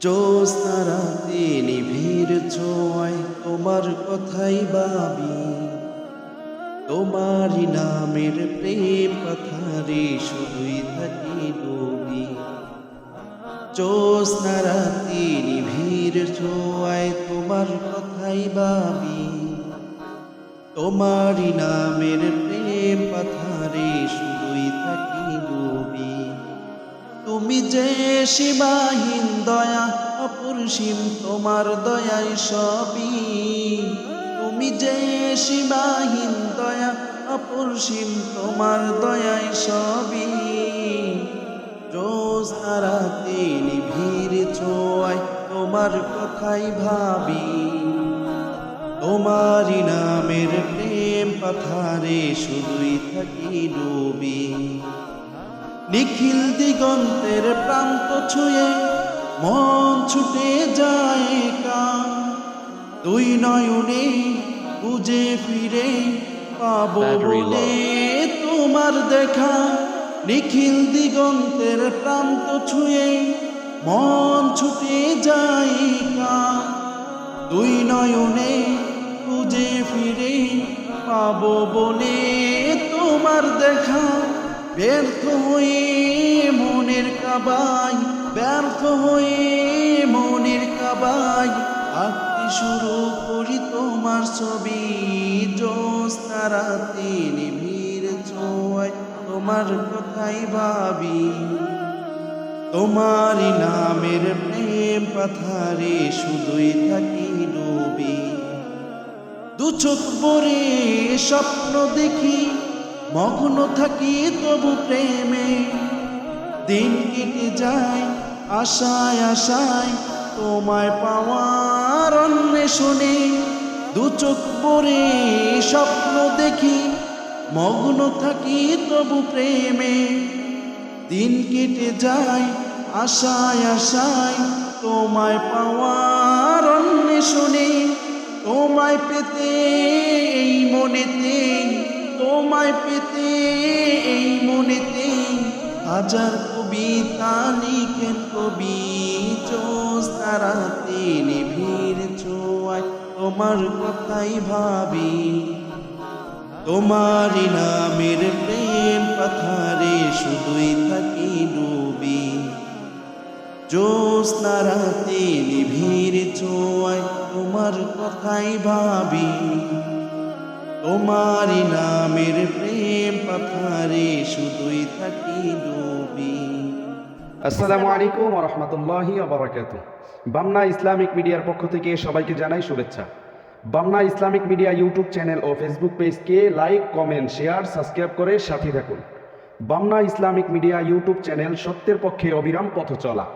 জ্যোৎস্না রাতে নিবিড় ছোঁয়ায় তোমার কথাই ভাবি, তোমারই নামের প্রেম পাথারে শুধুই থাকি ডুবি। জ্যোৎস্না রাতে নিবিড় ছোঁয়ায় তোমার কথাই ভাবি, তোমারই নামের প্রেম পাথারে শুধুই থাকি ডুবি। তুমি যে সীমাহীন দয়া অপরিসীম তোমার দয়ায় সবই, তুমি যে সীমাহীন দয়া অপরিসীম তোমার দয়ায় সবই। জ্যোৎস্না রাতে নিবিড় ছোঁয়ায় তোমার কথাই ভাবি, তোমারই নামের প্রেম পাথারে শুধুই থাকি ডুবি। নিখিল দিগন্তের প্রান্ত ছুঁয়ে মন ছুটে যায় একা, দুই নয়নে বুঝে ফিরে পাবো বলে তোমার দেখা। নিখিল দিগন্তের প্রান্ত ছুঁয়ে মন ছুটে যায় একা, দুই নয়নে বুঝে ফিরে পাবো বলে তোমার দেখা। ব্যর্থ হয়ে মনের কাবায়, ব্যর্থ হয়ে মনের কাবায় আঁকতে শুরু করি তোমার ছবি। জ্যোৎস্না রাতে নিবিড় ছোঁয়ায় তোমার কথাই ভাবি, তোমারই নামের প্রেম পাথারে শুধুই থাকি ডুবি। দু চোখ ভরে স্বপ্ন দেখি, মগ্ন থাকি তবু প্রেমে, দিন কেটে যায় আশায় আশায় তোমায় পাওয়ার অন্বেষণে। দু চোখ ভরে স্বপ্ন দেখি, মগ্ন থাকি তবু প্রেমে, দিন কেটে যায় আশায় আশায় তোমায় পাওয়ার অন্বেষণে। তোমায় পেতে এই মনেতে, তোমায় পেতে এই মনেতে হাজার কবিতা লিখেন কবি। জ্যোৎস্না রাতে নিবিড় ছোঁয়ায় তোমার কথাই ভাবি, তোমারই নামের প্রেম পাথারে শুধুই থাকি ডুবি। জ্যোৎস্না রাতে নিবিড় ছোঁয়ায় তোমার কথাই ভাবি, তোমারই নামের প্রেম পাথারে শুধুই থাকি ডুবি। আসসালামু আলাইকুম ওয়া রাহমাতুল্লাহি ওয়া বারাকাতুহু। বামনা ইসলামিক মিডিয়ার পক্ষ থেকে সবাইকে জানাই শুভেচ্ছা। Bamna Islamic media YouTube channel ও ফেসবুক পেজকে লাইক, কমেন্ট, শেয়ার, সাবস্ক্রাইব করে সাথে থাকুন। Bamna Islamic media YouTube channel সত্যের পক্ষে অবিরাম পথ চলা।